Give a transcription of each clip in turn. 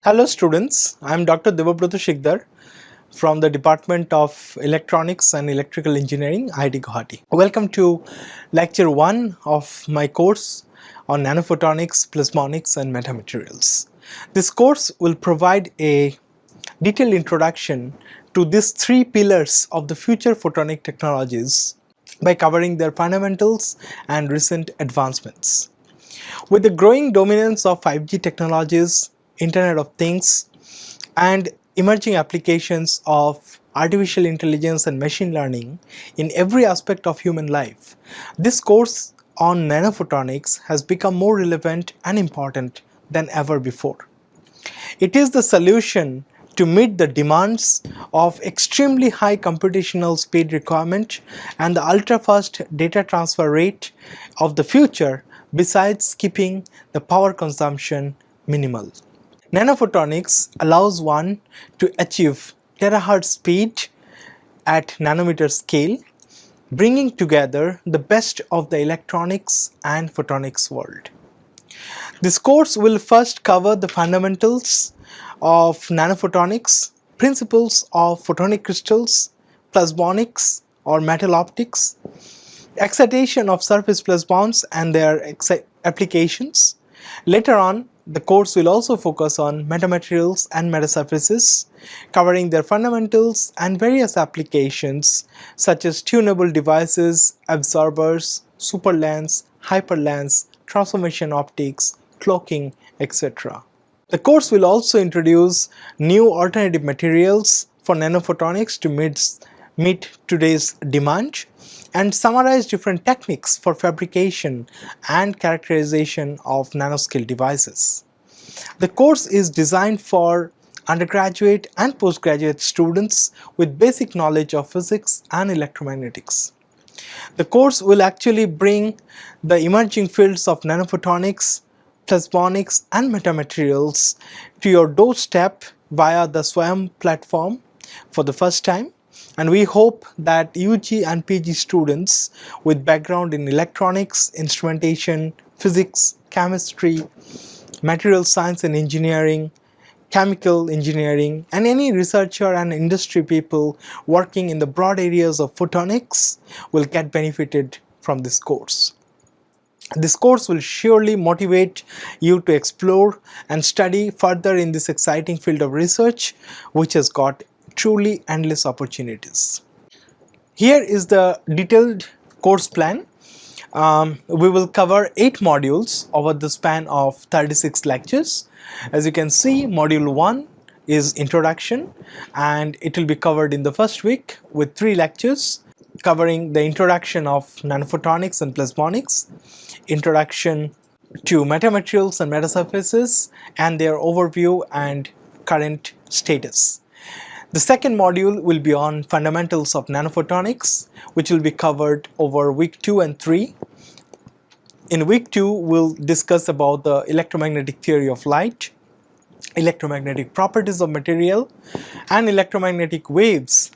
Hello students, I am Dr. Devabrata Shikdar from the Department of Electronics and Electrical Engineering, IIT Guwahati. Welcome to lecture 1 of my course on Nanophotonics, Plasmonics and Metamaterials. This course will provide a detailed introduction to these three pillars of the future photonic technologies by covering their fundamentals and recent advancements. With the growing dominance of 5G technologies, Internet of Things, and emerging applications of artificial intelligence and machine learning in every aspect of human life, this course on nanophotonics has become more relevant and important than ever before. It is the solution to meet the demands of extremely high computational speed requirement and the ultra-fast data transfer rate of the future, besides keeping the power consumption minimal. Nanophotonics allows one to achieve terahertz speed at nanometer scale, bringing together the best of the electronics and photonics world. This course will first cover the fundamentals of nanophotonics, principles of photonic crystals, plasmonics or metal optics, excitation of surface plasmons and their applications. Later on, the course will also focus on metamaterials and metasurfaces, covering their fundamentals and various applications such as tunable devices, absorbers, superlens, hyperlens, transformation optics, cloaking, etc. The course will also introduce new alternative materials for nanophotonics to meet today's demand and summarize different techniques for fabrication and characterization of nanoscale devices. The course is designed for undergraduate and postgraduate students with basic knowledge of physics and electromagnetics. The course will actually bring the emerging fields of nanophotonics, plasmonics and metamaterials to your doorstep via the Swayam platform for the first time. And we hope that UG and PG students with background in electronics, instrumentation, physics, chemistry, material science and engineering, chemical engineering, and any researcher and industry people working in the broad areas of photonics will get benefited from this course. This course will surely motivate you to explore and study further in this exciting field of research, which has got truly endless opportunities. Here is the detailed course plan. We will cover 8 modules over the span of 36 lectures. As you can see, module 1 is introduction, and it will be covered in the first week with 3 lectures covering the introduction of nanophotonics and plasmonics, introduction to metamaterials and metasurfaces, and their overview and current status. The second module will be on fundamentals of nanophotonics, which will be covered over week 2 and 3. In week 2, we'll discuss about the electromagnetic theory of light, electromagnetic properties of material, and electromagnetic waves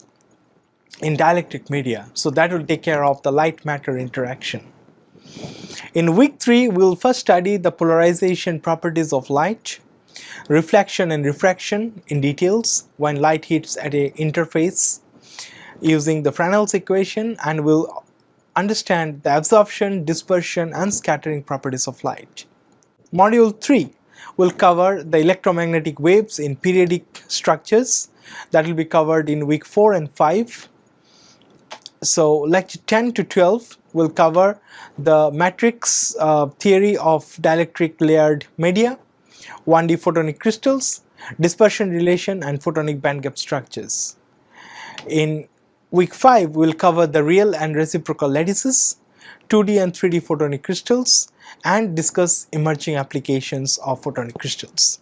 in dielectric media. So that will take care of the light-matter interaction. In week 3, we'll first study the polarization properties of light, reflection and refraction in details when light hits at an interface using the Fresnel's equation, and we'll understand the absorption, dispersion and scattering properties of light. Module 3 will cover the electromagnetic waves in periodic structures. That will be covered in week 4 and 5. So lecture 10 to 12 will cover the matrix theory of dielectric layered media, 1D photonic crystals, dispersion relation and photonic bandgap structures. In week 5, we will cover the real and reciprocal lattices, 2D and 3D photonic crystals, and discuss emerging applications of photonic crystals.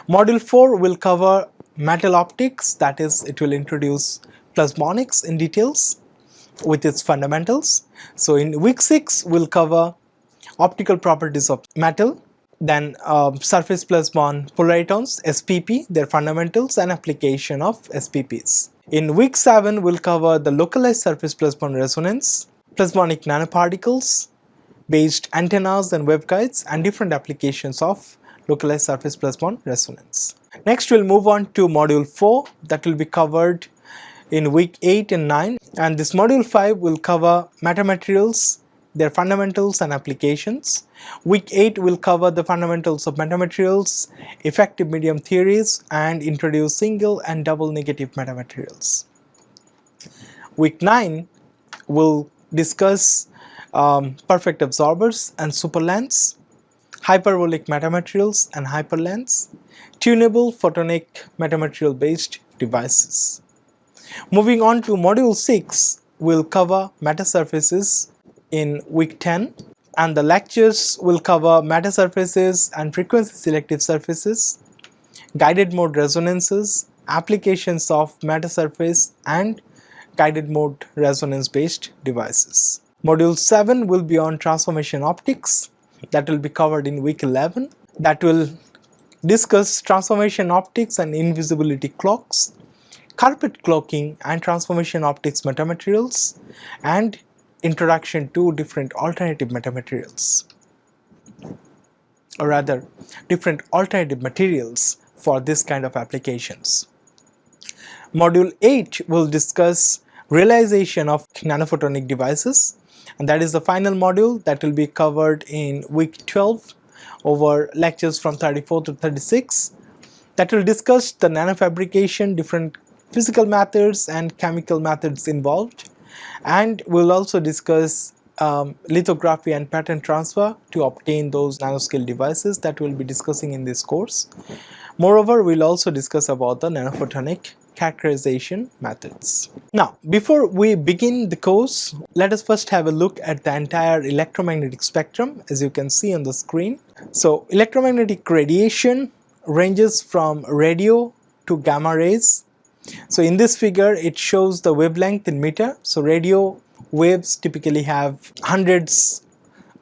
Module 4 will cover metal optics, that is, it will introduce plasmonics in details with its fundamentals. So in week 6, we will cover optical properties of metal, then surface plasmon polaritons, SPP, their fundamentals and application of SPPs. In week 7, we'll cover the localized surface plasmon resonance, plasmonic nanoparticles, based antennas and waveguides, and different applications of localized surface plasmon resonance. Next we'll move on to module 4 that will be covered in week 8 and 9, and this module 5 will cover metamaterials, their fundamentals and applications. Week 8 will cover the fundamentals of metamaterials, effective medium theories, and introduce single and double negative metamaterials. Week 9 will discuss perfect absorbers and superlens, hyperbolic metamaterials and hyperlens, tunable photonic metamaterial based devices. Moving on to module 6, we'll cover metasurfaces in week 10, and the lectures will cover metasurfaces and frequency selective surfaces, guided mode resonances, applications of metasurface and guided mode resonance based devices. Module 7 will be on transformation optics, that will be covered in week 11, that will discuss transformation optics and invisibility clocks, carpet cloaking and transformation optics metamaterials, and introduction to different alternative metamaterials, or rather different alternative materials for this kind of applications. Module 8 will discuss realization of nanophotonic devices, and that is the final module that will be covered in week 12 over lectures from 34 to 36, that will discuss the nanofabrication, different physical methods and chemical methods involved, and we'll also discuss lithography and pattern transfer to obtain those nanoscale devices that we'll be discussing in this course. Moreover, we'll also discuss about the nanophotonic characterization methods. Now, before we begin the course, let us first have a look at the entire electromagnetic spectrum, as you can see on the screen. So, electromagnetic radiation ranges from radio to gamma rays. So in this figure it shows the wavelength in meter. So radio waves typically have hundreds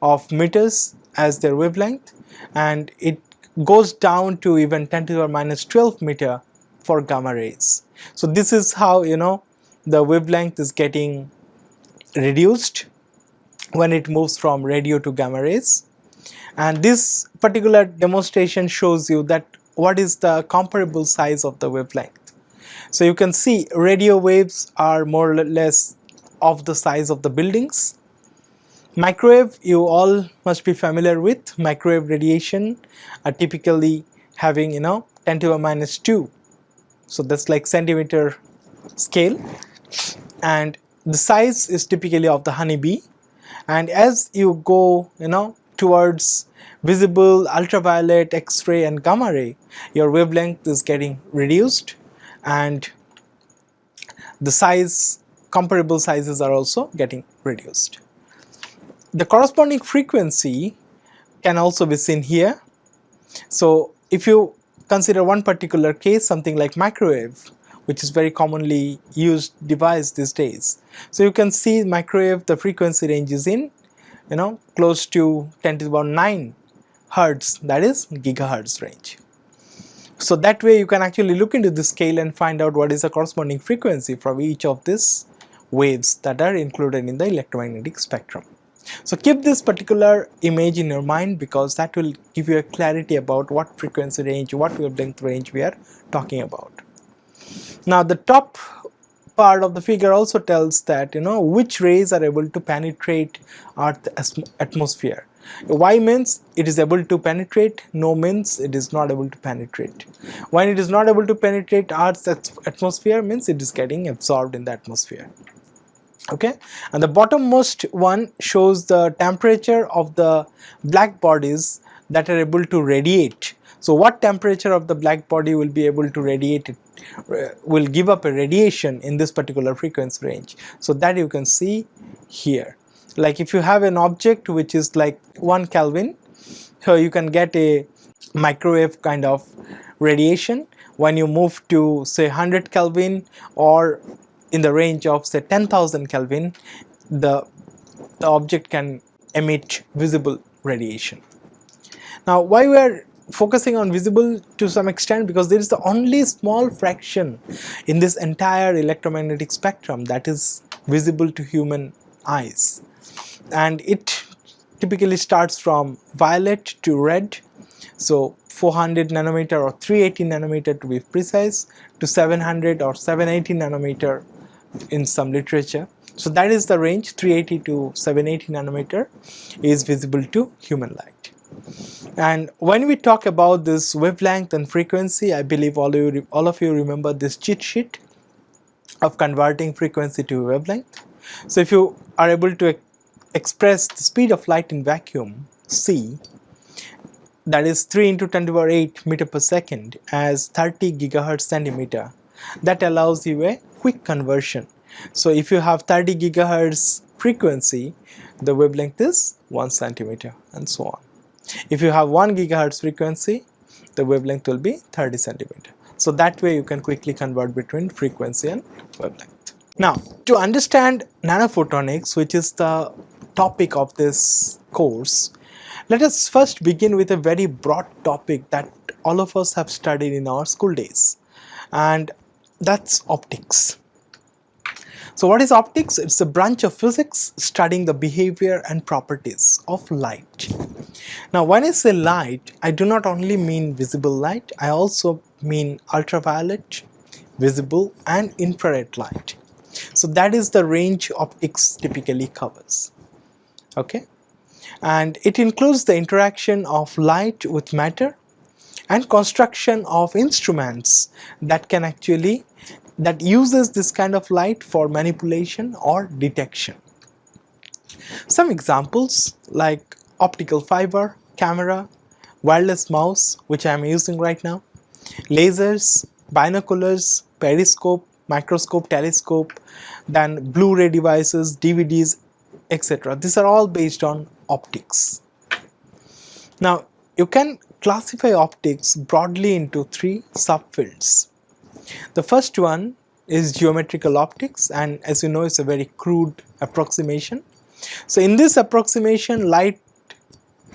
of meters as their wavelength, and it goes down to even 10 to the minus 12 meter for gamma rays. So this is how the wavelength is getting reduced when it moves from radio to gamma rays, and this particular demonstration shows you that what is the comparable size of the wavelength. So you can see radio waves are more or less of the size of the buildings. Microwave, you all must be familiar with. Microwave radiation are typically having 10 to the minus 2. So that's like centimeter scale, and the size is typically of the honeybee. And as you go towards visible, ultraviolet, X-ray and gamma ray, your wavelength is getting reduced, and the comparable sizes are also getting reduced. The corresponding frequency can also be seen here. So if you consider one particular case, something like microwave, which is very commonly used device these days. So you can see microwave, the frequency range is in close to 10 to the power 9 hertz, that is gigahertz range. So that way you can actually look into the scale and find out what is the corresponding frequency from each of these waves that are included in the electromagnetic spectrum. So keep this particular image in your mind, because that will give you a clarity about what frequency range, what wavelength range we are talking about. Now the top part of the figure also tells that which rays are able to penetrate Earth's atmosphere. Y means it is able to penetrate, no means it is not able to penetrate. When it is not able to penetrate Earth's atmosphere means it is getting absorbed in the atmosphere. Okay, and the bottommost one shows the temperature of the black bodies that are able to radiate. So what temperature of the black body will be able to radiate, will give up a radiation in this particular frequency range. So that you can see here. Like if you have an object which is like 1 Kelvin, so you can get a microwave kind of radiation. When you move to say 100 Kelvin or in the range of say 10,000 Kelvin, the object can emit visible radiation. Now why we are focusing on visible to some extent, because there is the only small fraction in this entire electromagnetic spectrum that is visible to human eyes, and it typically starts from violet to red. So 400 nanometer or 380 nanometer to be precise, to 700 or 780 nanometer in some literature. So that is the range. 380 to 780 nanometer is visible to human light. And when we talk about this wavelength and frequency, I believe all of you remember this cheat sheet of converting frequency to wavelength. So if you are able to express the speed of light in vacuum, c, that is 3 into 10 to the power 8 meter per second, as 30 gigahertz centimeter, that allows you a quick conversion. So if you have 30 gigahertz frequency, the wavelength is 1 centimeter, and so on. If you have 1 gigahertz frequency, the wavelength will be 30 centimeter. So that way you can quickly convert between frequency and wavelength. Now, to understand nanophotonics, which is the topic of this course, let us first begin with a very broad topic that all of us have studied in our school days, and that's optics. So what is optics? It's a branch of physics studying the behavior and properties of light. Now when I say light, I do not only mean visible light, I also mean ultraviolet, visible and infrared light. So that is the range optics typically covers. Okay, and it includes the interaction of light with matter and construction of instruments that can actually uses this kind of light for manipulation or detection. Some examples like optical fiber, camera, wireless mouse, which I am using right now, lasers, binoculars, periscope, microscope, telescope, then Blu-ray devices, DVDs, etc. These are all based on optics. Now you can classify optics broadly into 3 subfields. The first one is geometrical optics, and as you know, it's a very crude approximation. So in this approximation, light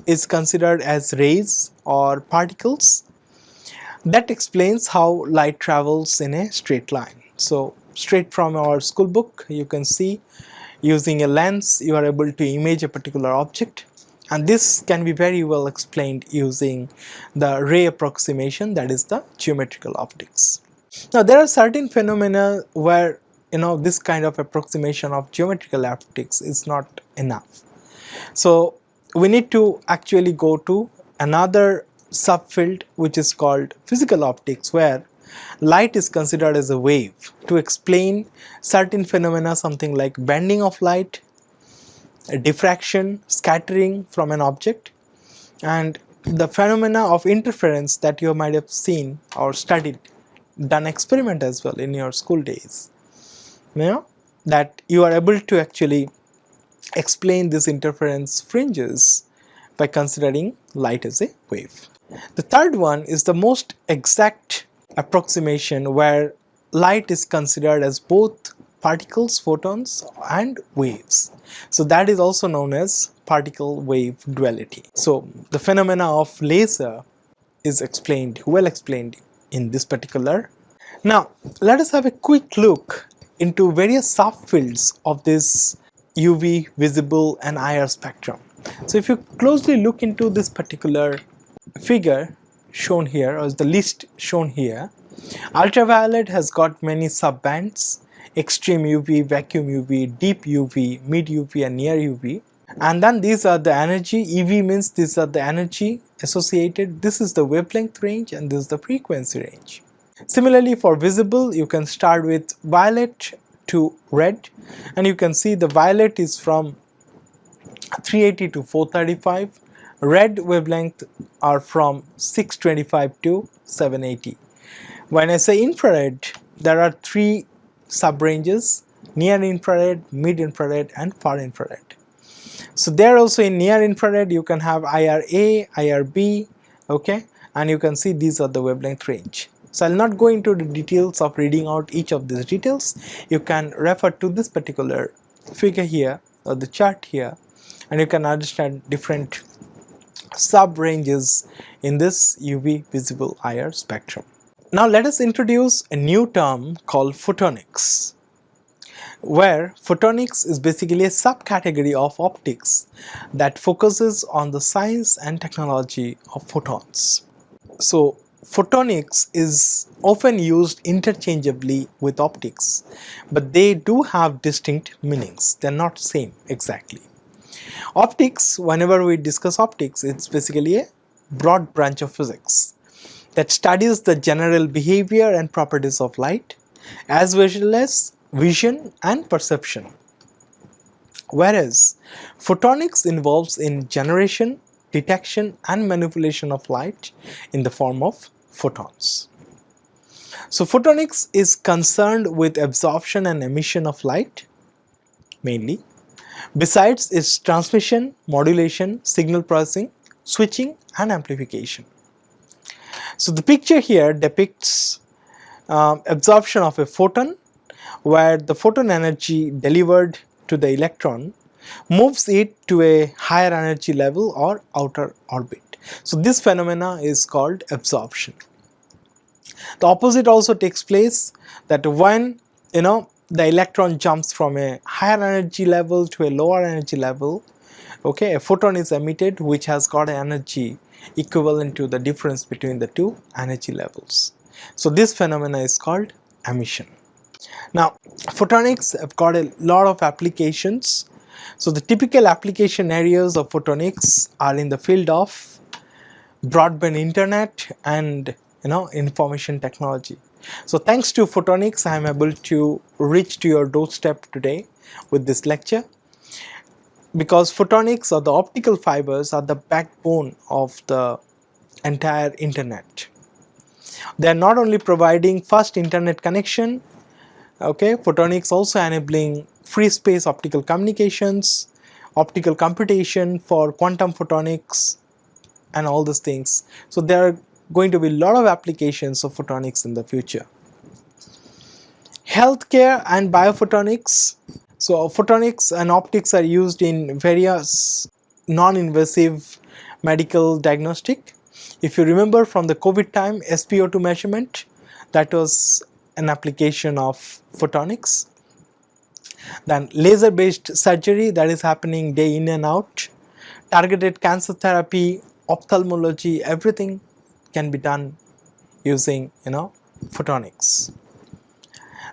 is considered as rays or particles. That explains how light travels in a straight line. So straight from our school book, you can see using a lens you are able to image a particular object, and this can be very well explained using the ray approximation, that is the geometrical optics. Now there are certain phenomena where this kind of approximation of geometrical optics is not enough. So we need to actually go to another subfield which is called physical optics, where light is considered as a wave to explain certain phenomena, something like bending of light, diffraction, scattering from an object, and the phenomena of interference that you might have seen or studied, done experiment as well in your school days, that you are able to actually explain this interference fringes by considering light as a wave. The third one is the most exact approximation, where light is considered as both particles, photons and waves. So that is also known as particle wave duality. So the phenomena of laser is well explained in this particular. Now let us have a quick look into various subfields of this UV, visible and IR spectrum. So if you closely look into this particular figure shown here, or the list shown here, ultraviolet has got many subbands: extreme UV, vacuum UV, deep UV, mid UV and near UV. And then these are the energy. EV means these are the energy associated. This is the wavelength range and this is the frequency range. Similarly, for visible, you can start with violet to red, and you can see the violet is from 380 to 435. Red wavelength are from 625 to 780. When I say infrared, there are 3 sub-ranges: near infrared, mid infrared and far infrared. So there also in near infrared you can have IRA, IRB, okay, and you can see these are the wavelength range. So I'll not go into the details of reading out each of these details. You can refer to this particular figure here or the chart here, and you can understand different sub ranges in this UV, visible, IR spectrum. Now let us introduce a new term called photonics, where photonics is basically a subcategory of optics that focuses on the science and technology of photons. So photonics is often used interchangeably with optics, but they do have distinct meanings. They're not same exactly. Optics, whenever we discuss optics, it's basically a broad branch of physics that studies the general behavior and properties of light as well as vision and perception. Whereas photonics involves in generation, detection and manipulation of light in the form of photons. So photonics is concerned with absorption and emission of light mainly. Besides its transmission, modulation, signal processing, switching and amplification. So the picture here depicts absorption of a photon, where the photon energy delivered to the electron moves it to a higher energy level or outer orbit. So this phenomena is called absorption. The opposite also takes place, that when the electron jumps from a higher energy level to a lower energy level, okay, a photon is emitted which has got an energy equivalent to the difference between the two energy levels. So this phenomena is called emission. Now photonics have got a lot of applications. So the typical application areas of photonics are in the field of broadband internet and information technology. So thanks to photonics, I am able to reach to your doorstep today with this lecture, because photonics or the optical fibers are the backbone of the entire internet. They are not only providing fast internet connection, okay, photonics also enabling free space optical communications, optical computation for quantum photonics and all these things. So there are going to be a lot of applications of photonics in the future. Healthcare and biophotonics. So photonics and optics are used in various non-invasive medical diagnostic. If you remember from the COVID time, SpO2 measurement, that was an application of photonics. Then laser based surgery, that is happening day in and out. Targeted cancer therapy, ophthalmology, everything can be done using photonics.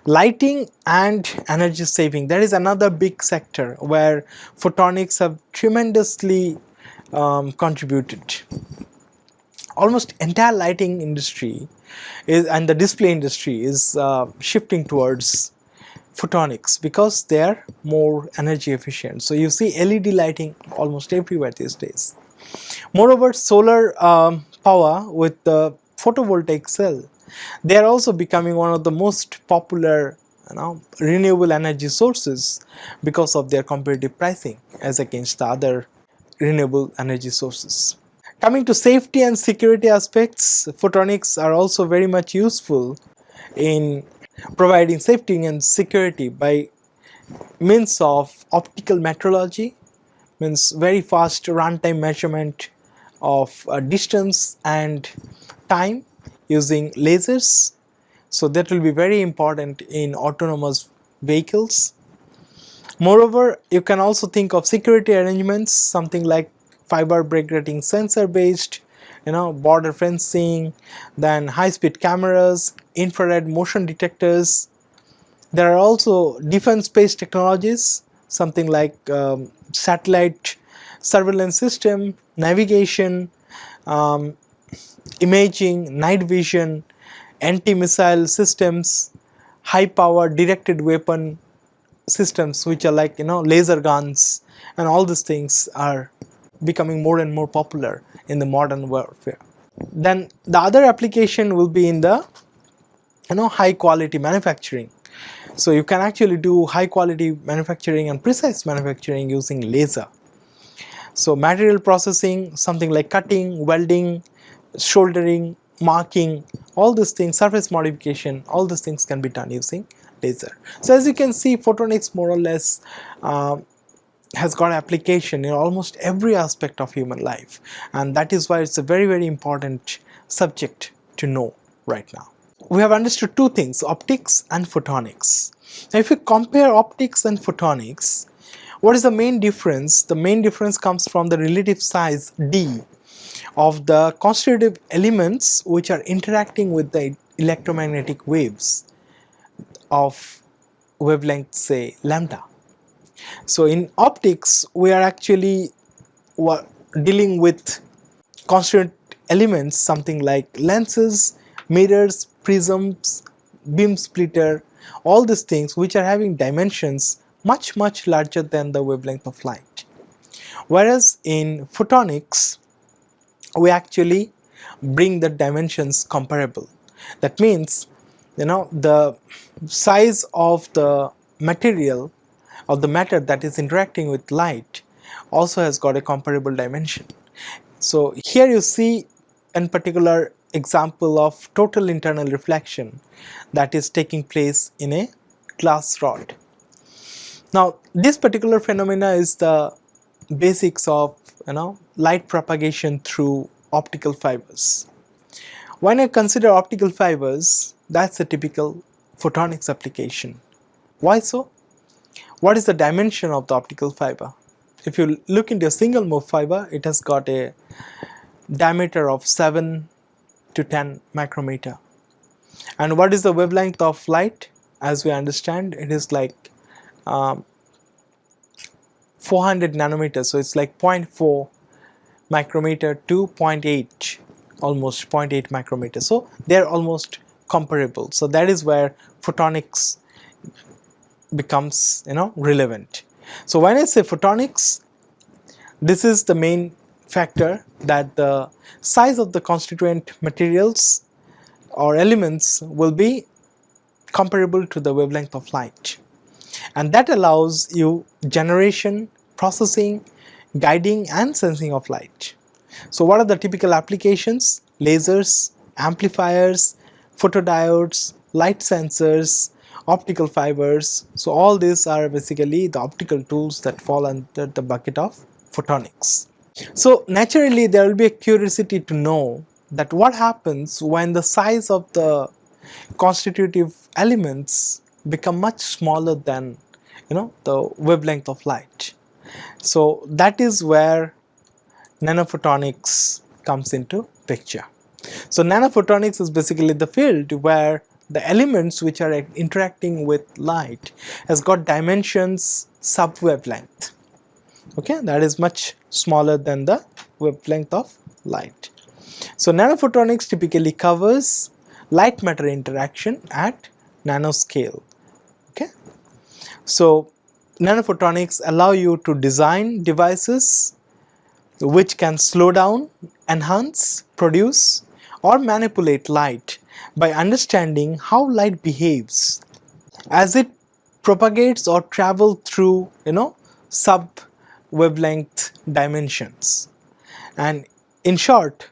Lighting and energy saving, that is another big sector where photonics have tremendously contributed. Almost entire lighting industry and the display industry is shifting towards photonics because they are more energy efficient. So you see LED lighting almost everywhere these days. Moreover, solar power with the photovoltaic cell, they are also becoming one of the most popular renewable energy sources because of their competitive pricing as against the other renewable energy sources. Coming to safety and security aspects, photonics are also very much useful in providing safety and security by means of optical metrology, means very fast runtime measurement of distance and time using lasers. So that will be very important in autonomous vehicles. Moreover, you can also think of security arrangements, something like fiber break rating sensor based, border fencing, then high speed cameras, infrared motion detectors. There are also defense based technologies, something like satellite surveillance system, navigation, imaging, night vision, anti-missile systems, high power directed weapon systems which are like laser guns, and all these things are becoming more and more popular in the modern warfare. Then the other application will be in the high quality manufacturing. So you can actually do high quality manufacturing and precise manufacturing using laser. So material processing, something like cutting, welding, soldering, marking, all these things, surface modification, all these things can be done using laser. So as you can see, photonics more or less has got application in almost every aspect of human life, and that is why it's a very, very important subject to know right now. We have understood two things, optics and photonics. Now if you compare optics and photonics, what is the main difference? The main difference comes from the relative size d of the constitutive elements which are interacting with the electromagnetic waves of wavelength, say lambda. So in optics we are actually dealing with constituent elements, something like lenses, mirrors, prisms, beam splitter, all these things which are having dimensions much larger than the wavelength of light. Whereas in photonics we actually bring the dimensions comparable. That means, the size of the material or the matter that is interacting with light also has got a comparable dimension. So here you see in particular example of total internal reflection that is taking place in a glass rod. Now this particular phenomena is the basics of light propagation through optical fibers. When I consider optical fibers, that's a typical photonics application. Why so? What is the dimension of the optical fiber? If you look into a single move fiber, it has got a diameter of 7 to 10 micrometer. And what is the wavelength of light? As we understand, it is like 400 nanometers, so it's like 0.4 micrometer to 0.8, almost 0.8 micrometer. So they are almost comparable. So that is where photonics becomes relevant. So when I say photonics, this is the main factor, that the size of the constituent materials or elements will be comparable to the wavelength of light, and that allows you generation, processing, guiding and sensing of light. So what are the typical applications? Lasers, amplifiers, photodiodes, light sensors, optical fibers. So all these are basically the optical tools that fall under the bucket of photonics. So naturally there will be a curiosity to know that what happens when the size of the constitutive elements become much smaller than the wavelength of light. So that is where nanophotonics comes into picture. So nanophotonics is basically the field where the elements which are interacting with light has got dimensions sub-wavelength. Okay, that is much smaller than the wavelength of light. So nanophotonics typically covers light matter interaction at nanoscale. Okay, so nanophotonics allow you to design devices which can slow down, enhance, produce or manipulate light by understanding how light behaves as it propagates or travels through sub wavelength dimensions. And in short,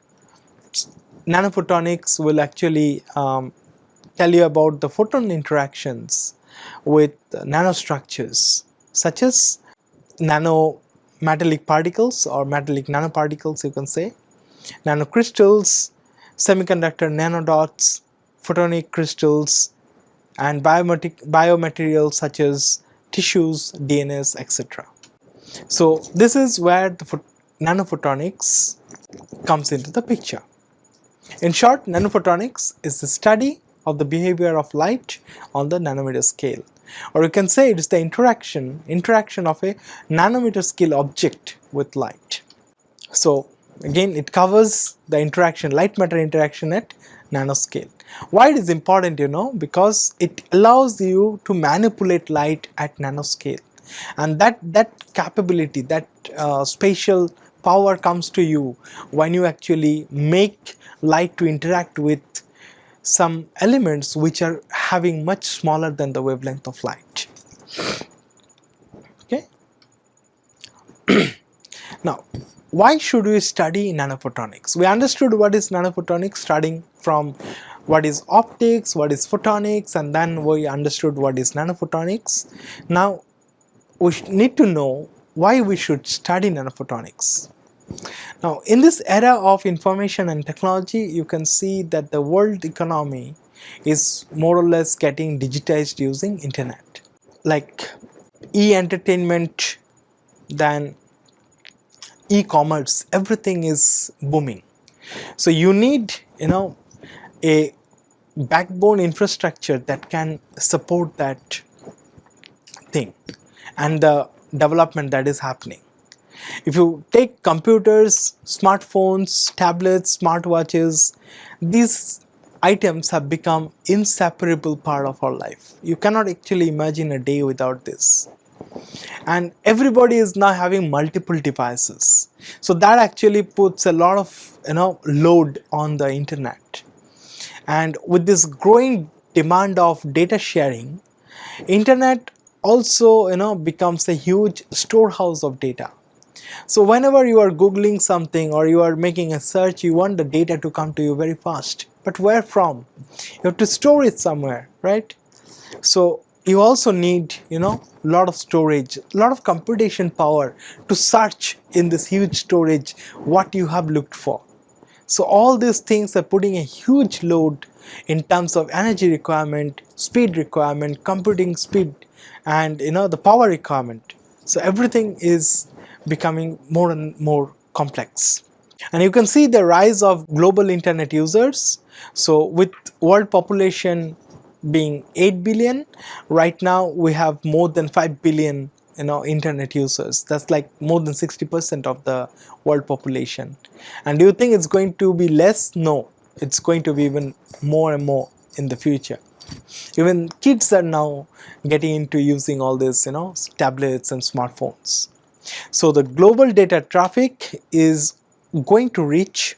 nanophotonics will actually tell you about the photon interactions with nanostructures such as nanometallic particles or metallic nanoparticles, you can say, nanocrystals, semiconductor nanodots, photonic crystals and biomaterials such as tissues, DNAs, etc. So this is where the nanophotonics comes into the picture. In short, nanophotonics is the study of the behavior of light on the nanometer scale, or you can say it is the interaction of a nanometer scale object with light. So again, it covers the interaction, light matter interaction at nanoscale. Why it is important, because it allows you to manipulate light at nanoscale, and that capability, that spatial power comes to you when you actually make light to interact with some elements which are having much smaller than the wavelength of light. Okay. Now, why should we study nanophotonics? We understood what is nanophotonics starting from what is optics, what is photonics, and then we understood what is nanophotonics. Now we need to know why we should study nanophotonics. Now in this era of information and technology, you can see that the world economy is more or less getting digitized using internet, like e-entertainment, then e-commerce, everything is booming. So you need, a backbone infrastructure that can support that thing and the development that is happening. If you take computers, smartphones, tablets, smartwatches, these items have become inseparable part of our life. You cannot actually imagine a day without this. And everybody is now having multiple devices. So that actually puts a lot of load on the internet. And with this growing demand of data sharing, internet also becomes a huge storehouse of data. So whenever you are googling something or you are making a search, you want the data to come to you very fast. But where from? You have to store it somewhere, right? So you also need lot of storage, lot of computation power to search in this huge storage what you have looked for. So all these things are putting a huge load in terms of energy requirement, speed requirement, computing speed, and the power requirement. So everything is becoming more and more complex. And you can see the rise of global internet users. So with world population being 8 billion, right now we have more than 5 billion internet users. That's like more than 60% of the world population. And do you think it's going to be less? No, it's going to be even more and more in the future. Even kids are now getting into using all this tablets and smartphones. So the global data traffic is going to reach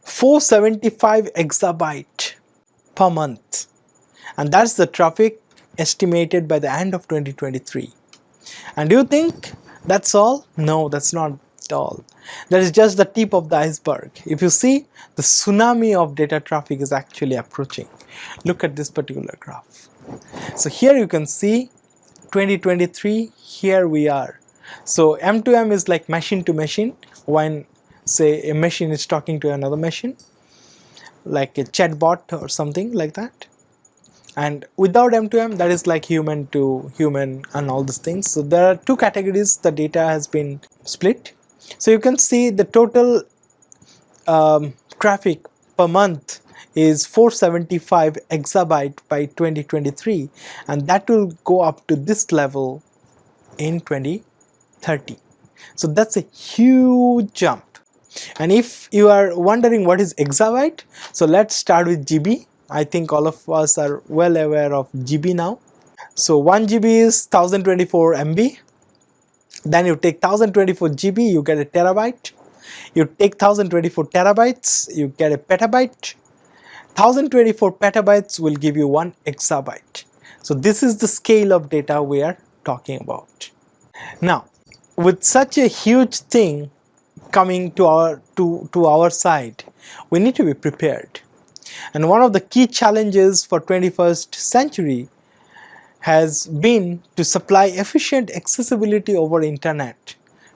475 exabyte per month, and that's the traffic estimated by the end of 2023. And do you think that's all? No, that's not all. That is just the tip of the iceberg. If you see, the tsunami of data traffic is actually approaching. Look at this particular graph. So here you can see 2023, here we are. So M2M is like machine to machine, when say a machine is talking to another machine, like a chatbot or something like that. And without M2M, that is like human to human and all these things. So there are two categories the data has been split. So you can see the total traffic per month is 475 exabyte by 2023, and that will go up to this level in 2030. So that's a huge jump. And if you are wondering what is exabyte, so let's start with GB. I think all of us are well aware of GB now. So 1 GB is 1024 MB. Then you take 1024 GB, you get a terabyte. You take 1024 terabytes, you get a petabyte. 1024 petabytes will give you 1 exabyte. So this is the scale of data we are talking about. Now, with such a huge thing coming to our side, we need to be prepared. And one of the key challenges for 21st century has been to supply efficient accessibility over internet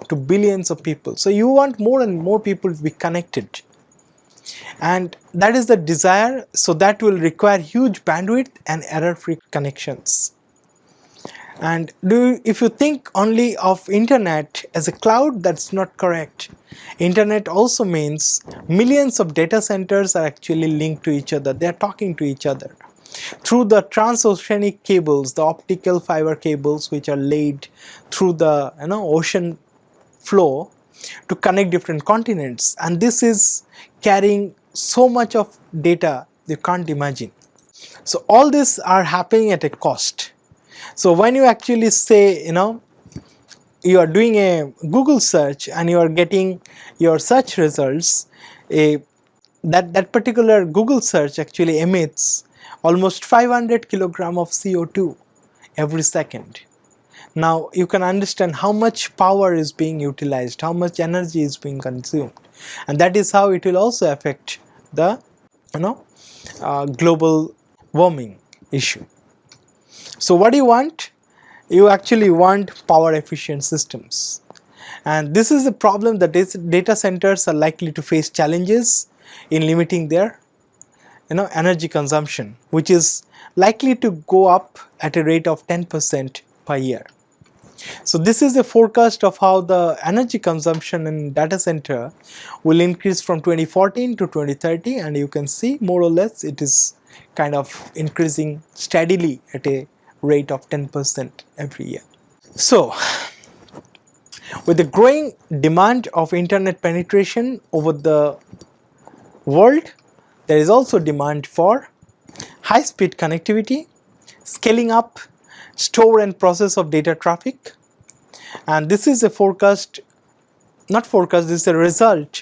to billions of people. So you want more and more people to be connected, and that is the desire. So that will require huge bandwidth and error-free connections. And if you think only of internet as a cloud, that's not correct. Internet also means millions of data centers are actually linked to each other. They are talking to each other through the transoceanic cables, the optical fiber cables which are laid through the ocean floor to connect different continents. And this is carrying so much of data you can't imagine. So all these are happening at a cost. So when you actually say, you are doing a Google search and you are getting your search results, that particular Google search actually emits almost 500 kilogram of CO2 every second. Now you can understand how much power is being utilized, how much energy is being consumed, and that is how it will also affect the global warming issue. So what do you want? You actually want power efficient systems, and this is the problem that data centers are likely to face challenges in limiting their energy consumption, which is likely to go up at a rate of 10% per year. So this is a forecast of how the energy consumption in data center will increase from 2014 to 2030, and you can see more or less it is kind of increasing steadily at a rate of 10% every year. So with the growing demand of internet penetration over the world, there is also demand for high speed connectivity, scaling up, store and process of data traffic, and this is a forecast, not forecast, this is a result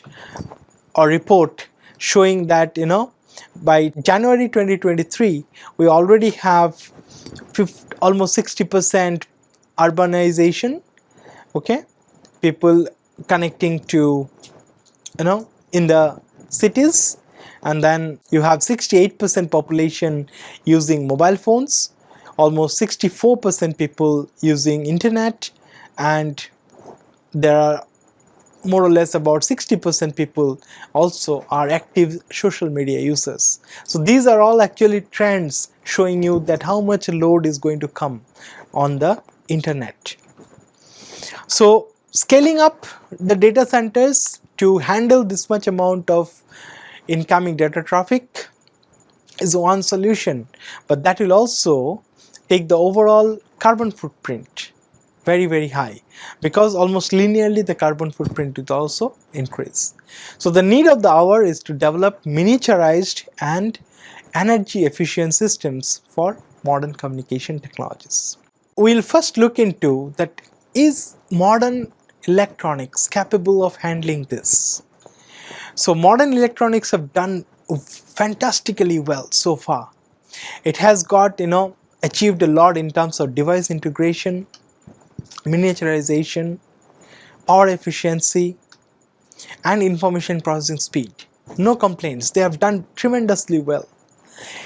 or report showing that by January 2023 we already have almost 60% urbanization, okay, people connecting to in the cities, and then you have 68% population using mobile phones, almost 64% people using internet, and there are more or less about 60% people also are active social media users. So these are all actually trends showing you that how much load is going to come on the internet. So scaling up the data centers to handle this much amount of incoming data traffic is one solution, but that will also take the overall carbon footprint very high, because almost linearly the carbon footprint will also increase. So the need of the hour is to develop miniaturized and energy efficient systems for modern communication technologies. We'll first look into that, is modern electronics capable of handling this? So modern electronics have done fantastically well so far. It has got achieved a lot in terms of device integration, miniaturization, power efficiency, and information processing speed. No complaints, they have done tremendously well.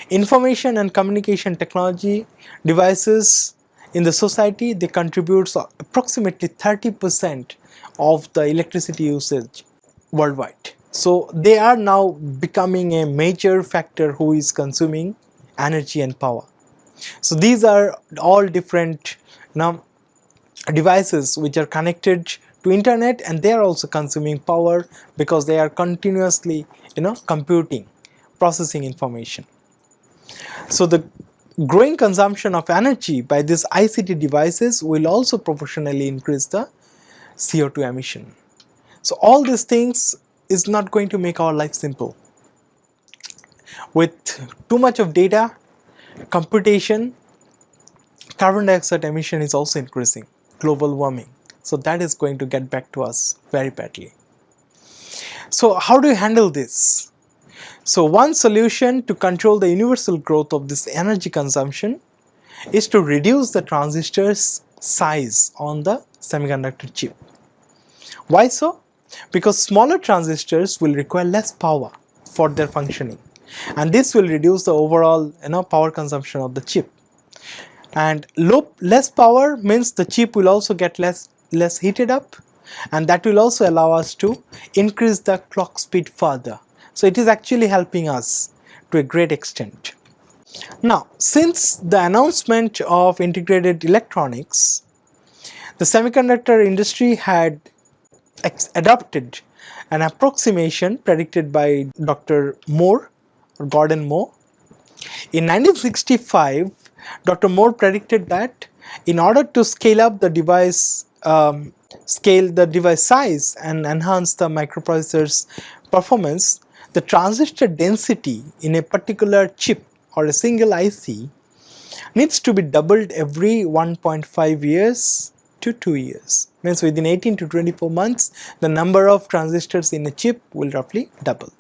Information and communication technology devices in the society, they contribute approximately 30% of the electricity usage worldwide. So they are now becoming a major factor who is consuming energy and power. So these are all different devices which are connected to internet, and they are also consuming power because they are continuously computing, processing information. So the growing consumption of energy by these ICT devices will also proportionally increase the CO2 emission. So all these things is not going to make our life simple. With too much of data, computation, carbon dioxide emission is also increasing, global warming. So that is going to get back to us very badly. So how do you handle this? So one solution to control the universal growth of this energy consumption is to reduce the transistor's size on the semiconductor chip. Why so? Because smaller transistors will require less power for their functioning, and this will reduce the overall power consumption of the chip. And less power means the chip will also get less heated up, and that will also allow us to increase the clock speed further. So it is actually helping us to a great extent. Now, since the announcement of integrated electronics, the semiconductor industry had adopted an approximation predicted by Dr. Moore or Gordon Moore. In 1965, Dr. Moore predicted that in order to scale up the device, scale the device size and enhance the microprocessor's performance, the transistor density in a particular chip or a single IC needs to be doubled every 1.5 years to 2 years. Means within 18 to 24 months, the number of transistors in a chip will roughly double.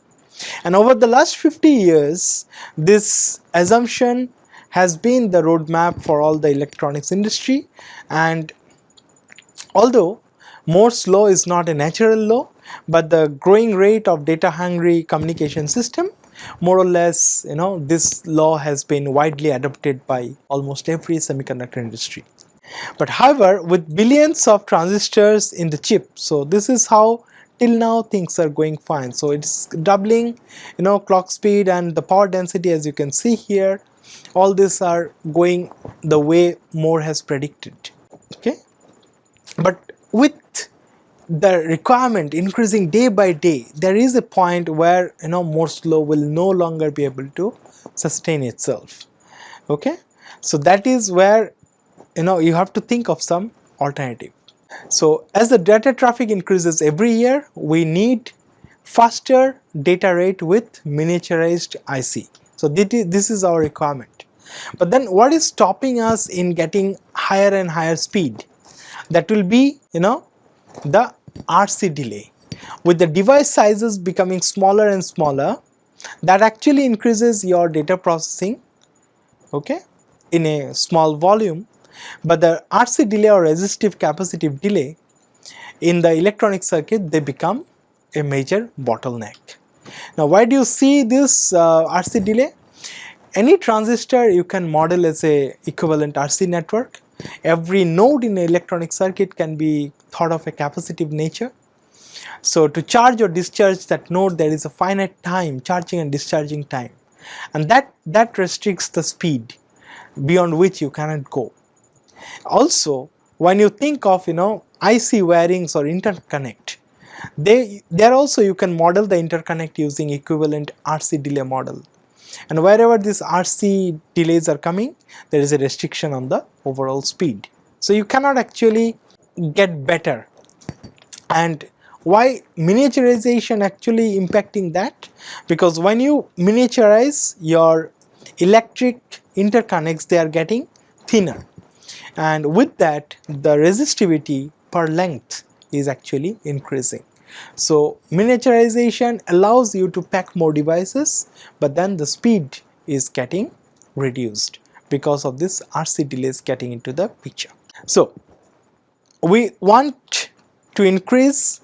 And over the last 50 years, this assumption has been the roadmap for all the electronics industry. And although Moore's law is not a natural law, but the growing rate of data hungry communication system, more or less this law has been widely adopted by almost every semiconductor industry. But however, with billions of transistors in the chip, so this is how till now things are going fine. So it's doubling clock speed and the power density, as you can see here, all these are going the way Moore has predicted. Okay, But with the requirement increasing day by day, there is a point where Moore's law will no longer be able to sustain itself. Okay, so that is where you have to think of some alternative. So as the data traffic increases every year, we need faster data rate with miniaturized IC. So this is our requirement. But then what is stopping us in getting higher and higher speed? That will be the RC delay. With the device sizes becoming smaller and smaller, that actually increases your data processing, okay, in a small volume. But the RC delay or resistive capacitive delay in the electronic circuit, they become a major bottleneck. Now why do you see this RC delay? Any transistor you can model as a equivalent RC network. Every node in an electronic circuit can be thought of a capacitive nature. So to charge or discharge that node, there is a finite time, charging and discharging time, and that restricts the speed beyond which you cannot go. Also, when you think of IC wirings or interconnect, there also you can model the interconnect using equivalent RC delay model, and wherever these RC delays are coming, there is a restriction on the overall speed. So you cannot actually get better. And why miniaturization actually impacting that? Because when you miniaturize your electric interconnects, they are getting thinner, and with that the resistivity per length is actually increasing. So miniaturization allows you to pack more devices, but then the speed is getting reduced because of this RC delays getting into the picture. So we want to increase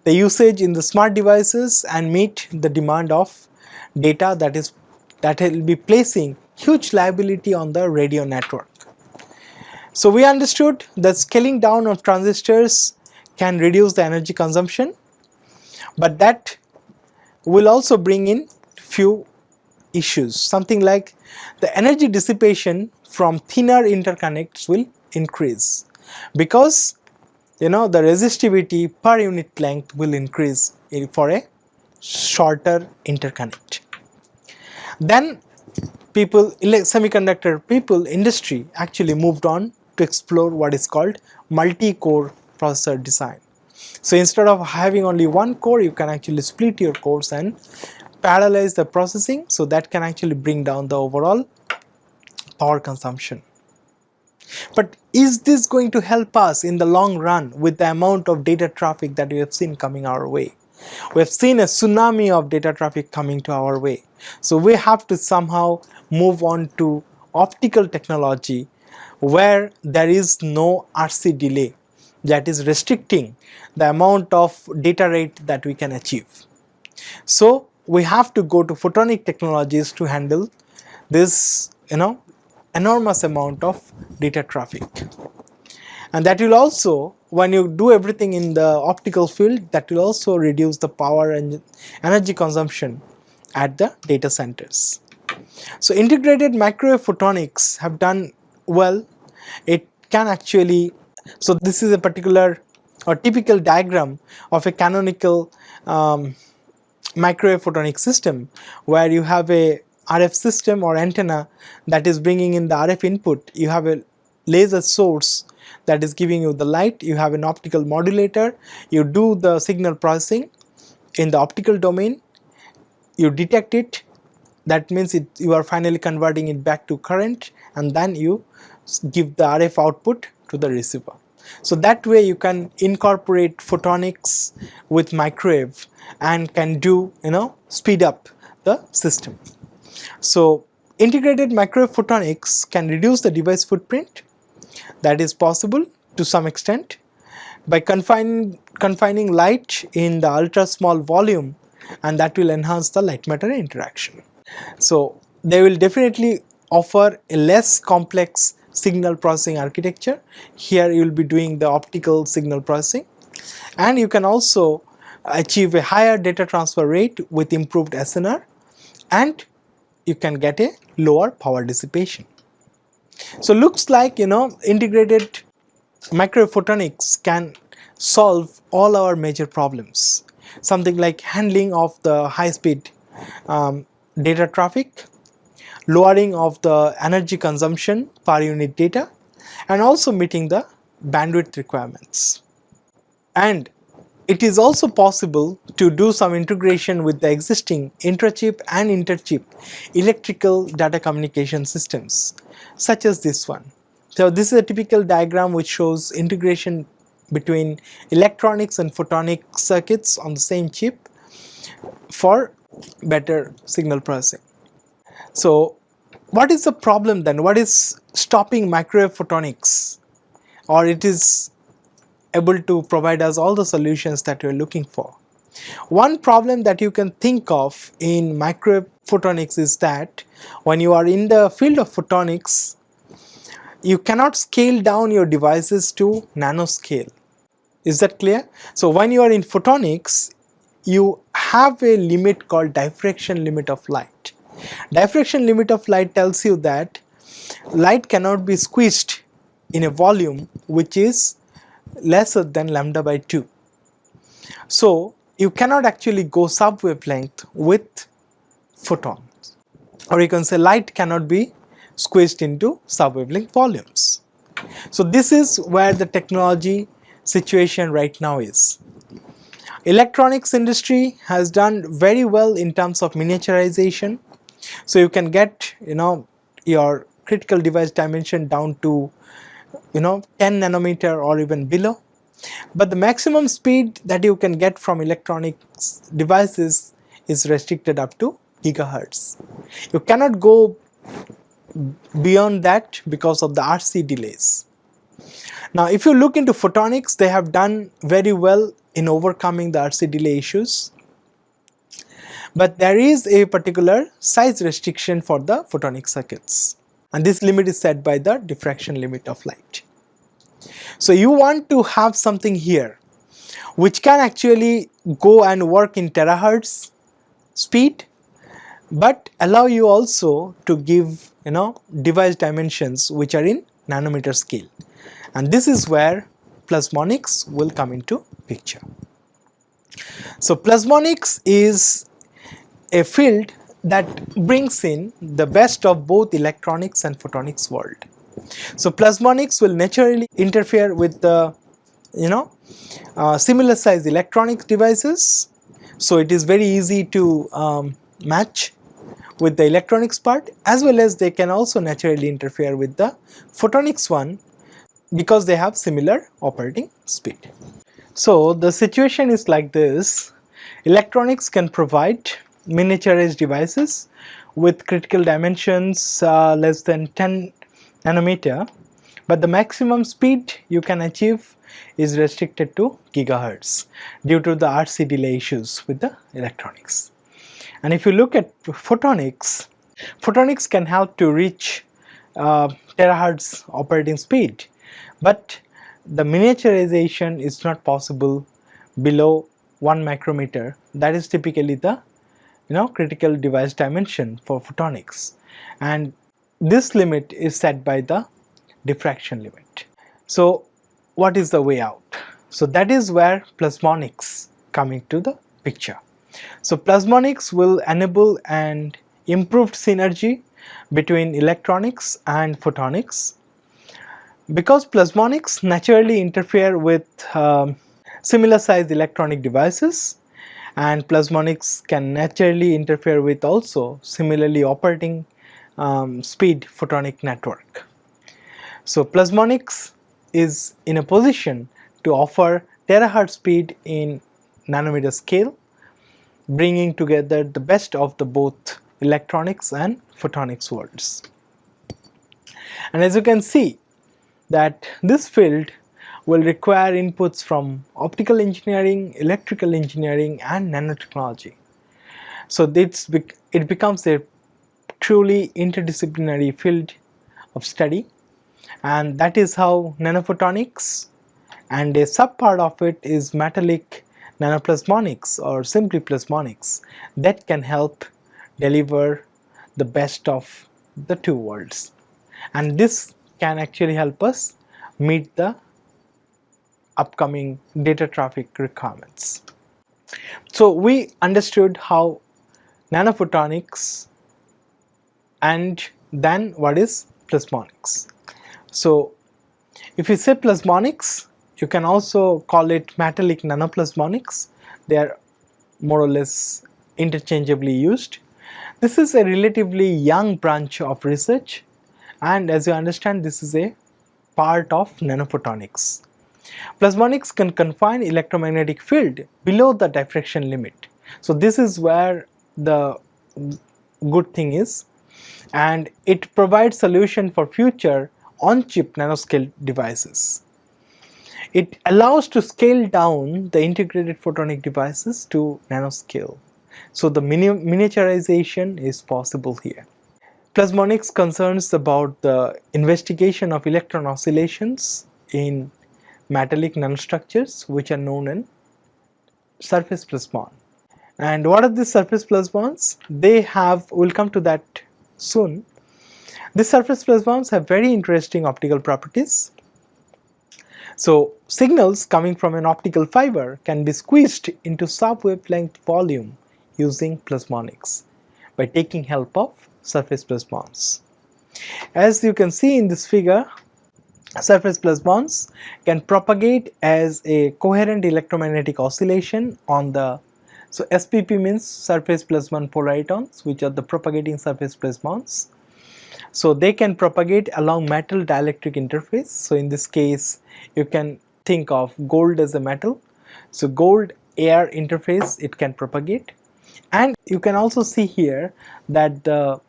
the usage in the smart devices and meet the demand of data that will be placing huge liability on the radio network. So we understood that scaling down of transistors can reduce the energy consumption, but that will also bring in few issues. Something like the energy dissipation from thinner interconnects will increase, because the resistivity per unit length will increase for a shorter interconnect. Then semiconductor people, industry actually moved on to explore what is called multi-core processor design. So instead of having only one core, you can actually split your cores and parallelize the processing, so that can actually bring down the overall power consumption. But is this going to help us in the long run with the amount of data traffic that we have seen coming our way? We have seen a tsunami of data traffic coming to our way. So we have to somehow move on to optical technology where there is no RC delay that is restricting the amount of data rate that we can achieve. So we have to go to photonic technologies to handle this enormous amount of data traffic. And that will also, when you do everything in the optical field, that will also reduce the power and energy consumption at the data centers. So integrated microwave photonics have done well. It can actually, so this is a particular or typical diagram of a canonical microwave photonic system, where you have a RF system or antenna that is bringing in the RF input. You have a laser source that is giving you the light. You have an optical modulator. You do the signal processing in the optical domain. You detect it. That means you are finally converting it back to current, and then you give the RF output to the receiver. So that way you can incorporate photonics with microwave and can do speed up the system. So integrated microwave photonics can reduce the device footprint. That is possible to some extent by confining light in the ultra small volume, and that will enhance the light matter interaction. So they will definitely offer a less complex signal processing architecture. Here you will be doing the optical signal processing, and you can also achieve a higher data transfer rate with improved SNR, and you can get a lower power dissipation. So looks like integrated microphotonics can solve all our major problems. Something like handling of the high speed data traffic, lowering of the energy consumption per unit data, and also meeting the bandwidth requirements. And it is also possible to do some integration with the existing intra-chip and inter-chip electrical data communication systems, such as this one. So this is a typical diagram which shows integration between electronics and photonic circuits on the same chip for better signal processing. So what is the problem then? What is stopping microwave photonics? Or it is able to provide us all the solutions that we are looking for. One problem that you can think of in microwave photonics is that when you are in the field of photonics, you cannot scale down your devices to nanoscale. Is that clear? So when you are in photonics, you have a limit called diffraction limit of light. Diffraction limit of light tells you that light cannot be squeezed in a volume which is lesser than lambda by 2. So you cannot actually go sub-wavelength with photons, or you can say light cannot be squeezed into sub-wavelength volumes. So this is where the technology situation right now is. Electronics industry has done very well in terms of miniaturization. So you can get your critical device dimension down to 10 nanometer or even below, but the maximum speed that you can get from electronics devices is restricted up to gigahertz. You cannot go beyond that because of the RC delays. Now if you look into photonics, they have done very well in overcoming the RC delay issues, but there is a particular size restriction for the photonic circuits, and this limit is set by the diffraction limit of light. So you want to have something here which can actually go and work in terahertz speed, but allow you also to give device dimensions which are in nanometer scale, and this is where plasmonics will come into picture. So plasmonics is a field that brings in the best of both electronics and photonics world. So plasmonics will naturally interfere with the similar size electronic devices, so it is very easy to match with the electronics part, as well as they can also naturally interfere with the photonics one because they have similar operating speed. So the situation is like this: electronics can provide miniaturized devices with critical dimensions less than 10 nanometer, but the maximum speed you can achieve is restricted to gigahertz due to the RC delay issues with the electronics. And if you look at photonics, photonics can help to reach terahertz operating speed, but the miniaturization is not possible below 1 micrometer. That is typically the critical device dimension for photonics, and this limit is set by the diffraction limit. So what is the way out? So that is where plasmonics come into the picture. So plasmonics will enable an improved synergy between electronics and photonics, because plasmonics naturally interfere with similar size electronic devices, and plasmonics can naturally interfere with also similarly operating speed photonic network. So plasmonics is in a position to offer terahertz speed in nanometer scale, bringing together the best of the both electronics and photonics worlds. And as you can see that this field will require inputs from optical engineering, electrical engineering and nanotechnology. So it becomes a truly interdisciplinary field of study, and that is how nanophotonics, and a subpart of it is metallic nanoplasmonics or simply plasmonics, that can help deliver the best of the two worlds, and this can actually help us meet the upcoming data traffic requirements. So we understood how nanophotonics, and then what is plasmonics. So if you say plasmonics, you can also call it metallic nanoplasmonics. They are more or less interchangeably used. This is a relatively young branch of research, and as you understand, this is a part of nanophotonics. Plasmonics can confine electromagnetic field below the diffraction limit. So this is where the good thing is, and it provides solution for future on-chip nanoscale devices. It allows to scale down the integrated photonic devices to nanoscale. So the miniaturization is possible here. Plasmonics concerns about the investigation of electron oscillations in metallic nanostructures, which are known as surface plasmon. And what are these surface plasmons? We'll come to that soon. These surface plasmons have very interesting optical properties. So signals coming from an optical fiber can be squeezed into sub-wavelength volume using plasmonics by taking help of surface plasmons. As you can see in this figure, surface plasmons can propagate as a coherent electromagnetic oscillation on the, so SPP means surface plasmon polaritons, which are the propagating surface plasmons. So they can propagate along metal dielectric interface. So in this case, you can think of gold as a metal. So gold air interface, it can propagate. And you can also see here that the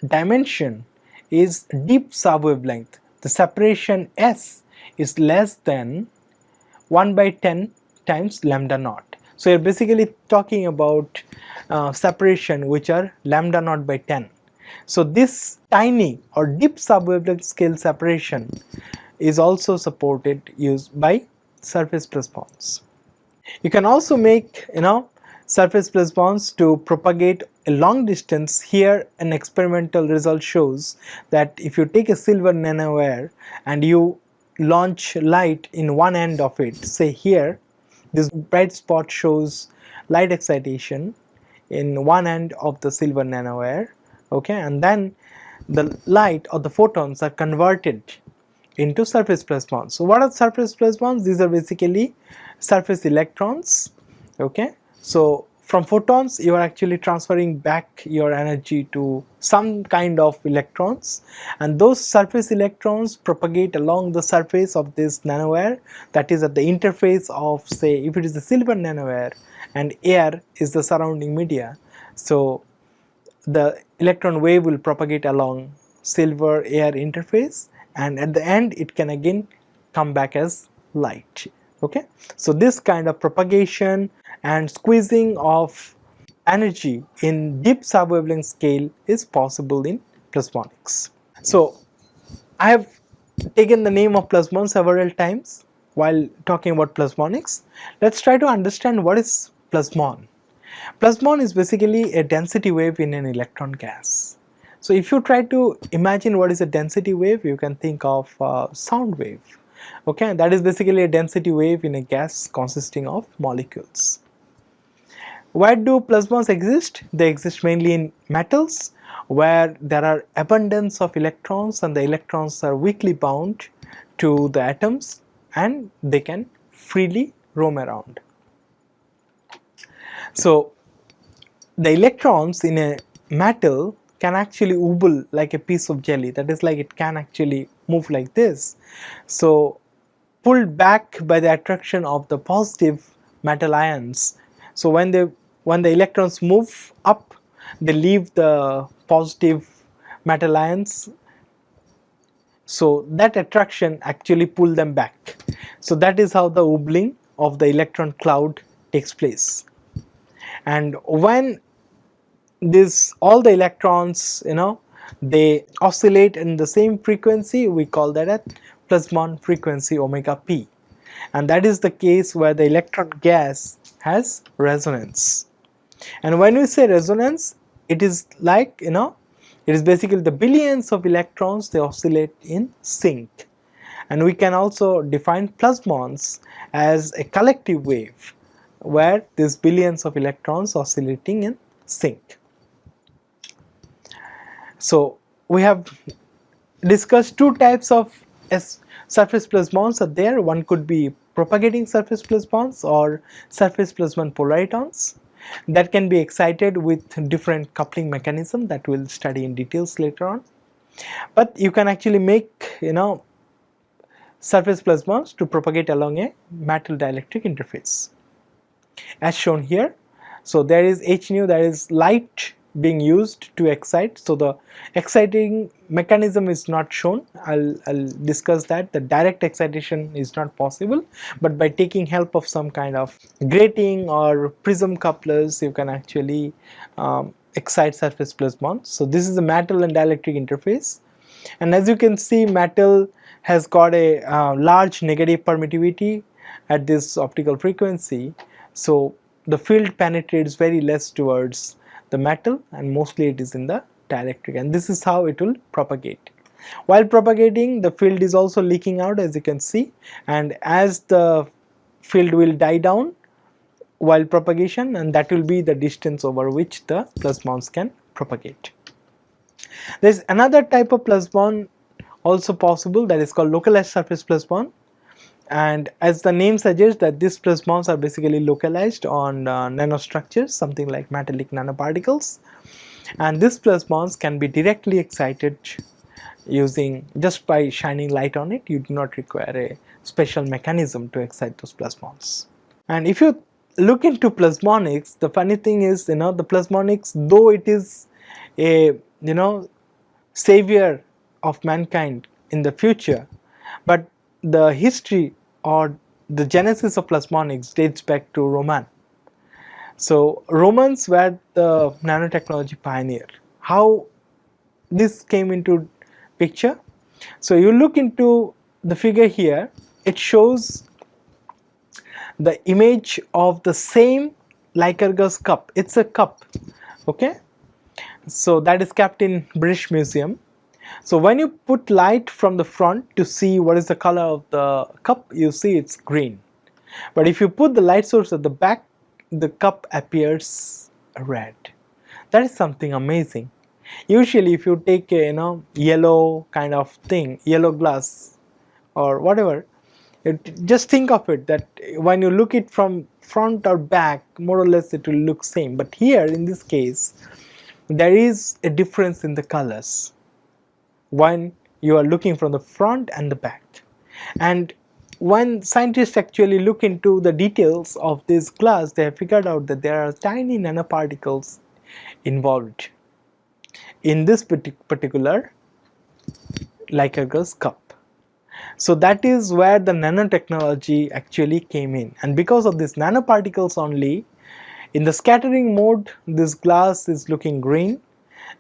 dimension is deep sub-wavelength. The separation S is less than 1 by 10 times lambda naught. So you're basically talking about separation which are lambda naught by 10. So this tiny or deep sub-wavelength scale separation is also supported used by surface plasmons. You can also make surface plasmons to propagate a long distance. Here an experimental result shows that if you take a silver nanowire and you launch light in one end of it, say here, this bright spot shows light excitation in one end of the silver nanowire, okay, and then the light or the photons are converted into surface plasmons. So what are surface plasmons? These are basically surface electrons, okay. So from photons you are actually transferring back your energy to some kind of electrons, and those surface electrons propagate along the surface of this nanowire, that is at the interface of, say, if it is a silver nanowire and air is the surrounding media, so the electron wave will propagate along silver air interface, and at the end it can again come back as light, okay. So this kind of propagation and squeezing of energy in deep sub-wavelength scale is possible in plasmonics. So I have taken the name of plasmon several times while talking about plasmonics. Let's try to understand what is plasmon. Plasmon is basically a density wave in an electron gas. So if you try to imagine what is a density wave, you can think of sound wave, okay. That is basically a density wave in a gas consisting of molecules. Where do plasmons exist? They exist mainly in metals where there are abundance of electrons and the electrons are weakly bound to the atoms and they can freely roam around. So the electrons in a metal can actually wobble like a piece of jelly, that is, like it can actually move like this. So pulled back by the attraction of the positive metal ions. So when the electrons move up, they leave the positive metal ions, so that attraction actually pull them back. So that is how the wobbling of the electron cloud takes place. And when all the electrons, they oscillate in the same frequency, we call that a plasmon frequency omega p, and that is the case where the electron gas has resonance. And when we say resonance, it is like, it is basically the billions of electrons, they oscillate in sync, And we can also define plasmons as a collective wave where these billions of electrons oscillating in sync. So we have discussed two types of surface plasmons are there. One could be propagating surface plasmons or surface plasmon polaritons that can be excited with different coupling mechanism that we'll study in details later on. But you can actually make surface plasmons to propagate along a metal dielectric interface as shown here. So there is h nu, that is light being used to excite. So the exciting mechanism is not shown. I'll discuss that. The direct excitation is not possible, but by taking help of some kind of grating or prism couplers, you can actually excite surface plasmons. So this is a metal and dielectric interface, and as you can see, metal has got a large negative permittivity at this optical frequency. So the field penetrates very less towards the metal, and mostly it is in the dielectric, and this is how it will propagate. While propagating, the field is also leaking out, as you can see, and as the field will die down while propagation, and that will be the distance over which the plasmons can propagate. There is another type of plasmon also possible, that is called localized surface plasmon. And as the name suggests, that these plasmons are basically localized on nanostructures, something like metallic nanoparticles, and these plasmons can be directly excited using just by shining light on it. You do not require a special mechanism to excite those plasmons. And if you look into plasmonics, the funny thing is, the plasmonics, though it is a savior of mankind in the future, but the history or the genesis of plasmonics dates back to Roman. So Romans were the nanotechnology pioneer. How this came into picture? So you look into the figure here, it shows the image of the same Lycurgus cup. It's a cup, okay? So that is kept in British Museum. So when you put light from the front to see what is the color of the cup, you see it's green. But if you put the light source at the back, the cup appears red. That is something amazing. Usually if you take a yellow kind of thing, yellow glass or whatever, just think of it that when you look it from front or back, more or less it will look same. But here in this case, there is a difference in the colors when you are looking from the front and the back. And when scientists actually look into the details of this glass, they have figured out that there are tiny nanoparticles involved in this particular Lycurgus cup. So that is where the nanotechnology actually came in, and because of these nanoparticles only, in the scattering mode this glass is looking green,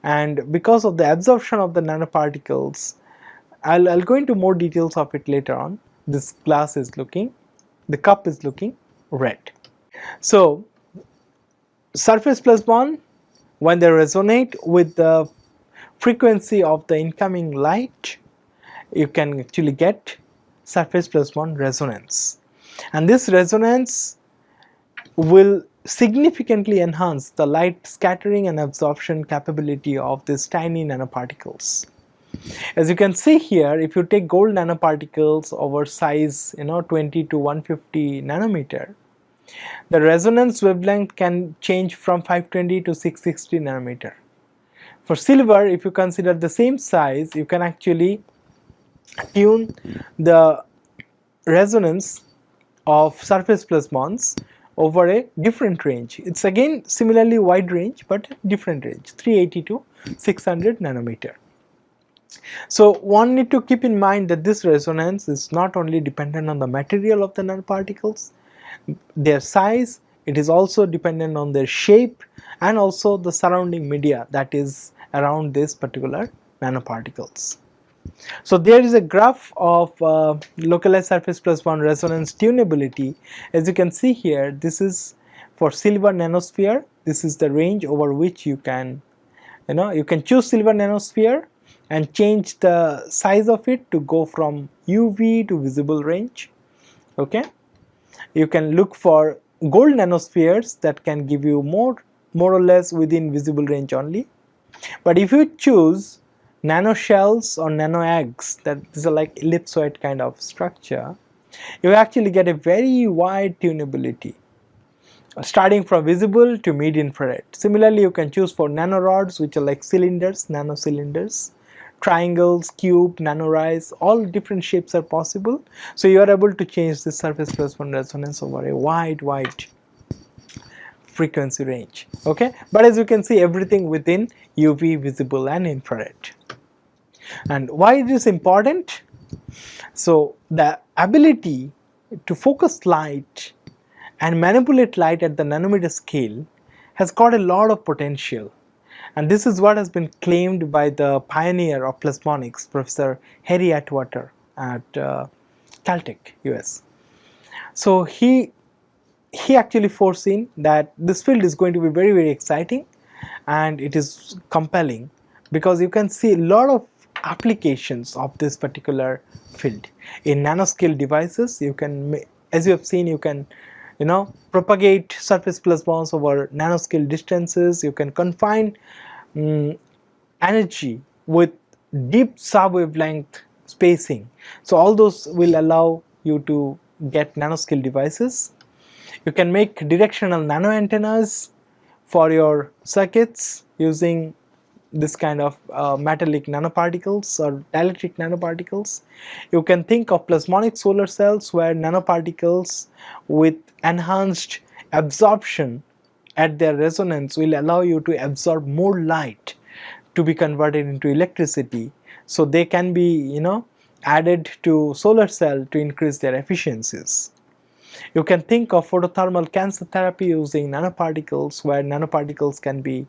and because of the absorption of the nanoparticles, I'll go into more details of it later on, this glass is looking, the cup is looking red. So surface plasmon, when they resonate with the frequency of the incoming light, you can actually get surface plasmon resonance, and this resonance will significantly enhance the light scattering and absorption capability of these tiny nanoparticles. As you can see here, if you take gold nanoparticles over size 20 to 150 nanometer, the resonance wavelength can change from 520 to 660 nanometer. For silver, if you consider the same size, you can actually tune the resonance of surface plasmons over a different range. It's again similarly wide range, but different range, 380 to 600 nanometer. So one need to keep in mind that this resonance is not only dependent on the material of the nanoparticles, their size, it is also dependent on their shape and also the surrounding media that is around this particular nanoparticles. So there is a graph of localized surface plasmon resonance tunability. As you can see here, this is for silver nanosphere. This is the range over which you can choose silver nanosphere, and change the size of it to go from UV to visible range. Okay, you can look for gold nanospheres that can give you more or less within visible range only. But if you choose nano shells or nano eggs, that these are like ellipsoid kind of structure, you actually get a very wide tunability, starting from visible to mid infrared. Similarly, you can choose for nanorods, which are like cylinders, nano cylinders, triangles, cube, nanorise, all different shapes are possible. So you are able to change the surface plasmon resonance over a wide frequency range. Okay, but as you can see, everything within UV, visible and infrared. And why it is important? So the ability to focus light and manipulate light at the nanometer scale has got a lot of potential, and this is what has been claimed by the pioneer of plasmonics, Professor Harry Atwater at Caltech, US. So he actually foreseen that this field is going to be very exciting, and it is compelling because you can see a lot of applications of this particular field. In nanoscale devices, you can, as you have seen, you can propagate surface plasmons over nanoscale distances. You can confine energy with deep sub-wavelength spacing. So all those will allow you to get nanoscale devices. You can make directional nano antennas for your circuits using this kind of metallic nanoparticles or dielectric nanoparticles. You can think of plasmonic solar cells where nanoparticles with enhanced absorption at their resonance will allow you to absorb more light to be converted into electricity. So they can be added to solar cell to increase their efficiencies. You can think of photothermal cancer therapy using nanoparticles, where nanoparticles can be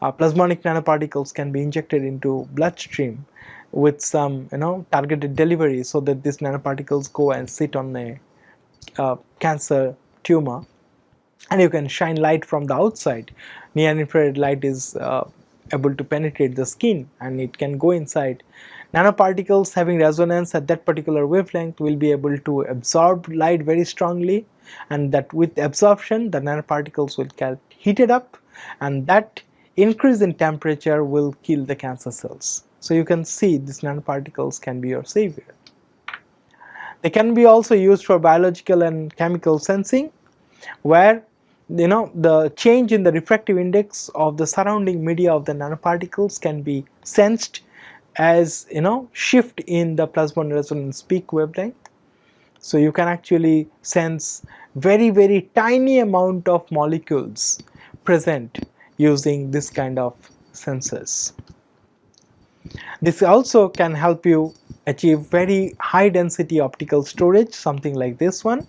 plasmonic nanoparticles can be injected into bloodstream with some targeted delivery, so that these nanoparticles go and sit on a cancer tumor, and you can shine light from the outside. Near infrared light is able to penetrate the skin, and it can go inside. Nanoparticles having resonance at that particular wavelength will be able to absorb light very strongly, and that with absorption the nanoparticles will get heated up, and that increase in temperature will kill the cancer cells. So you can see these nanoparticles can be your savior. They can be also used for biological and chemical sensing, where the change in the refractive index of the surrounding media of the nanoparticles can be sensed as shift in the plasmon resonance peak wavelength. So you can actually sense very tiny amount of molecules present using this kind of sensors. This also can help you achieve very high density optical storage, something like this one,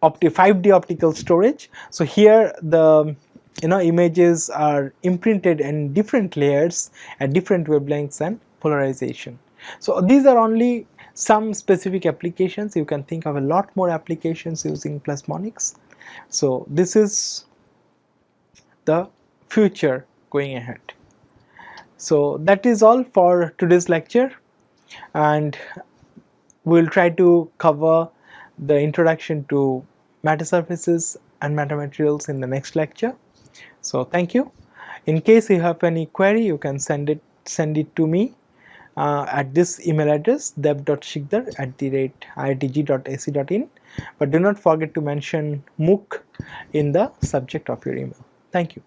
5D optical storage. So here the images are imprinted in different layers at different wavelengths and polarization. So these are only some specific applications. You can think of a lot more applications using plasmonics. So this is the future going ahead. So that is all for today's lecture, and we'll try to cover the introduction to metasurfaces and metamaterials in the next lecture. So thank you. In case you have any query, you can send it to me at this email address, dev.shikdar@iitg.ac.in, but do not forget to mention MOOC in the subject of your email. Thank you.